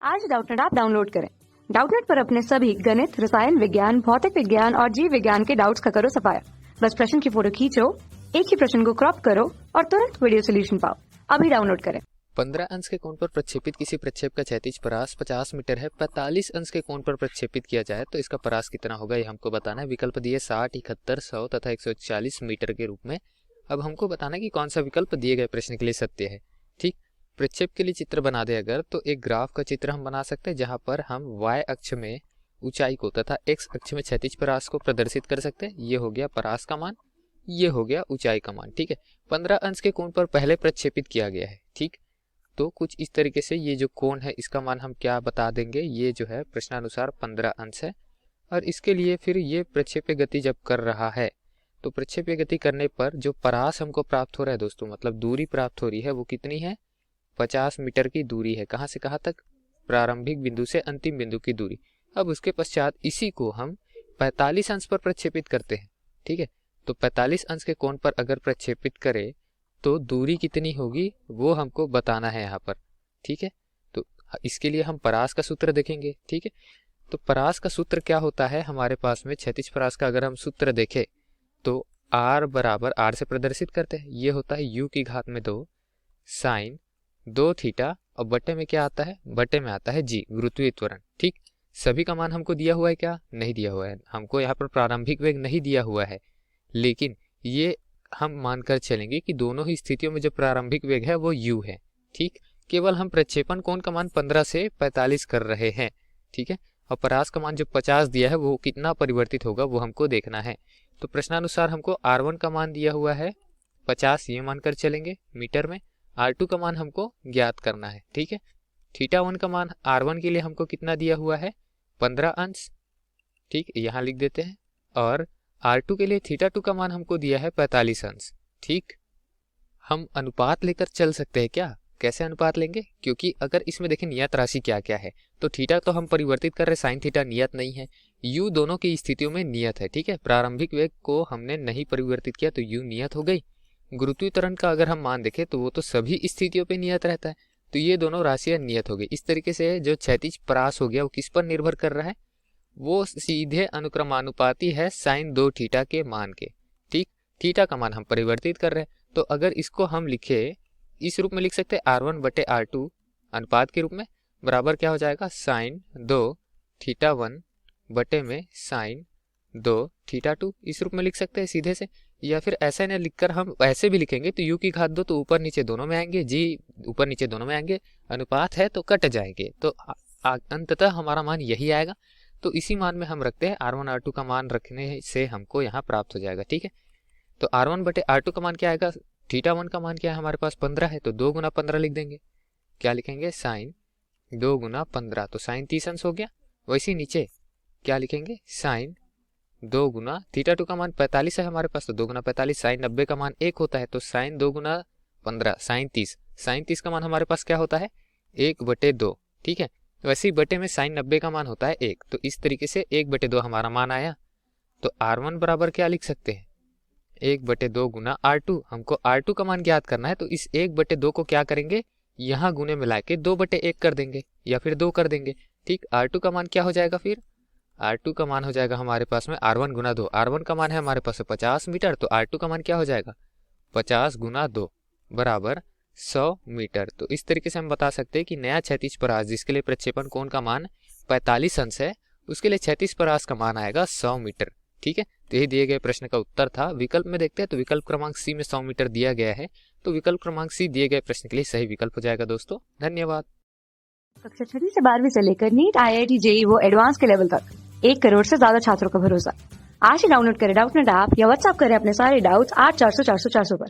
आज Doubtnut app download करें। Doubtnut पर अपने सभी गणित, रसायन विज्ञान, भौतिक विज्ञान और जीव विज्ञान के डाउट्स का करो सफाया। बस प्रश्न की फोटो खींचो, एक ही प्रश्न को क्रॉप करो और तुरंत वीडियो सोल्यूशन पाओ। अभी डाउनलोड करें। 15 अंश के कोण पर प्रक्षेपित किसी प्रक्षेप का क्षैतिज परास 50 मीटर है। 45 अंश के कोण पर प्रक्षेपित किया जाए तो इसका परास कितना होगा, ये हमको बताना है। विकल्प दिए 60, 71, 100 तथा 140 मीटर के रूप में। अब हमको बताना है कि कौन सा विकल्प दिए गए प्रश्न के लिए सत्य है। ठीक, प्रक्षेप के लिए चित्र बना दे अगर, तो एक ग्राफ का चित्र हम बना सकते हैं जहां पर हम y अक्ष में ऊंचाई को तथा x अक्ष में क्षैतिज परास को प्रदर्शित कर सकते हैं। ये हो गया परास का मान, ये हो गया ऊंचाई का मान। ठीक है, 15 अंश के कोण पर पहले प्रक्षेपित किया गया है। ठीक, तो कुछ इस तरीके से ये जो कोण है इसका मान हम क्या बता देंगे, ये जो है प्रश्नानुसार 15 अंश है। और इसके लिए फिर ये प्रक्षेप्य गति जब कर रहा है तो प्रक्षेप्य गति करने पर जो परास हमको प्राप्त हो रहा है दोस्तों, मतलब दूरी प्राप्त हो रही है, वो कितनी है, 50 मीटर की दूरी है। कहाँ से कहाँ तक, प्रारंभिक बिंदु से अंतिम बिंदु की दूरी। अब उसके पश्चात इसी को हम 45 अंश पर प्रक्षेपित करते हैं। ठीक है, तो 45 अंश के कोण पर अगर प्रक्षेपित करें तो दूरी कितनी होगी वो हमको बताना है यहाँ पर। ठीक है, तो इसके लिए हम परास का सूत्र देखेंगे। ठीक है, तो परास का सूत्र क्या होता है हमारे पास में, क्षैतिज परास का अगर हम सूत्र देखें तो r बराबर, r से प्रदर्शित करते हैं, ये होता है u की घात में 2 साइन 2 थीटा, और बटे में क्या आता है, बटे में आता है g, गुरुत्वीय त्वरण। ठीक, सभी का मान हमको दिया हुआ है क्या, नहीं दिया हुआ है, हमको यहाँ पर प्रारंभिक वेग नहीं दिया हुआ है, लेकिन ये हम मानकर चलेंगे कि दोनों ही स्थितियों में जो प्रारंभिक वेग है वो u है। ठीक, केवल हम प्रक्षेपण कोण का मान 15 से 45 कर रहे हैं। ठीक है, और परास का मान जो 50 दिया है वो कितना परिवर्तित होगा वो हमको देखना है। तो प्रश्नानुसार हमको r1 का मान दिया हुआ है 50, ये मानकर चलेंगे मीटर में। r2 का मान हमको ज्ञात करना है। ठीक है, थीटा 1 का मान r1 के लिए हमको कितना दिया हुआ है, 15 अंश। ठीक, यहाँ लिख देते हैं। और r2 के लिए थीटा 2 का मान हमको दिया है 45 अंश। ठीक, हम अनुपात लेकर चल सकते हैं क्या, कैसे अनुपात लेंगे, क्योंकि अगर इसमें देखें नियत राशि क्या क्या है, तो थीटा तो हम परिवर्तित कर रहे, साइन थीटा नियत नहीं है, u दोनों की स्थितियों में नियत है। ठीक है, प्रारंभिक वेग को हमने नहीं परिवर्तित किया तो u नियत हो गई। गुरुत्वीय त्वरण का अगर हम मान देखें तो वो तो सभी स्थितियों पे नियत रहता है, तो ये दोनों राशियां नियत हो गई। इस तरीके से जो क्षैतिज परास हो गया वो किस पर निर्भर कर रहा है, वो सीधे अनुक्रमानुपाती है साइन 2 थीटा के मान के। ठीक, थीटा का मान हम परिवर्तित कर रहे हैं, तो अगर इसको हम लिखे इस रूप में लिख सकते हैं r1 बटे r2 अनुपात के रूप में, बराबर क्या हो जाएगा, साइन 2 थीटा 1 बटे में साइन 2 थीटा 2, इस रूप में लिख सकते हैं सीधे से। या फिर ऐसे न लिखकर हम ऐसे भी लिखेंगे तो u की घात 2 तो ऊपर नीचे दोनों में आएंगे, g ऊपर नीचे दोनों में आएंगे, अनुपात है तो कट जाएंगे, तो अंततः हमारा मान यही आएगा। तो इसी मान में हम रखते हैं, r1 r2 का मान रखने से हमको यहाँ प्राप्त हो जाएगा। ठीक है, तो r1 बटे r2 का मान क्या आएगा, थीटा 1 का मान क्या है हमारे पास 15 है, तो 2 गुना 15 लिख देंगे। क्या लिखेंगे, साइन 2 गुना 15, तो साइन 30 अंश हो गया। वैसे नीचे क्या लिखेंगे, साइन 2 गुना थीटा 2 का मान 45 है हमारे पास, तो 2 गुना 45, साइन 90 का मान 1 होता है, तो साइन 2 गुना 15 साइन 30, साइन 30 का मान हमारे पास क्या होता है, 1 बटे 2। ठीक है, वैसे ही बटे में साइन 90 का मान होता है 1, तो इस तरीके से 1 बटे 2 हमारा मान आया। तो r1 बराबर क्या लिख सकते हैं, 1 बटे 2 गुना r2, हमको r2 का मान ज्ञात करना है, तो इस 1 बटे 2 को क्या करेंगे, यहाँ गुने मिला के 2 बटे 1 कर देंगे या फिर 2 कर देंगे। ठीक, r2 का मान क्या हो जाएगा, फिर r2 का मान हो जाएगा हमारे पास में r1 गुना 2, r1 का मान है हमारे पास 50 मीटर, तो r2 का मान क्या हो जाएगा, 50 गुना 2 बराबर 100 मीटर। तो इस तरीके से हम बता सकते हैं कि नया क्षैतिज परास जिसके लिए प्रक्षेपण कोण का मान 45 अंश है, उसके लिए क्षैतिज परास का मान आएगा 100 मीटर। ठीक है, तो यही दिए गए प्रश्न का उत्तर था। विकल्प में देखते हैं तो विकल्प क्रमांक सी में 100 मीटर दिया गया है, तो विकल्प क्रमांक सी दिए गए प्रश्न के लिए सही विकल्प हो जाएगा। दोस्तों धन्यवाद। कक्षा 6 से 12वीं से लेकर नीट, IIT, JEE वो एडवांस के लेवल तक 1 करोड़ से ज्यादा छात्रों का भरोसा। आज ही डाउनलोड करें डाउटनेट ऐप या व्हाट्सएप करें अपने सारे डाउट्स 8400 400 400 पर।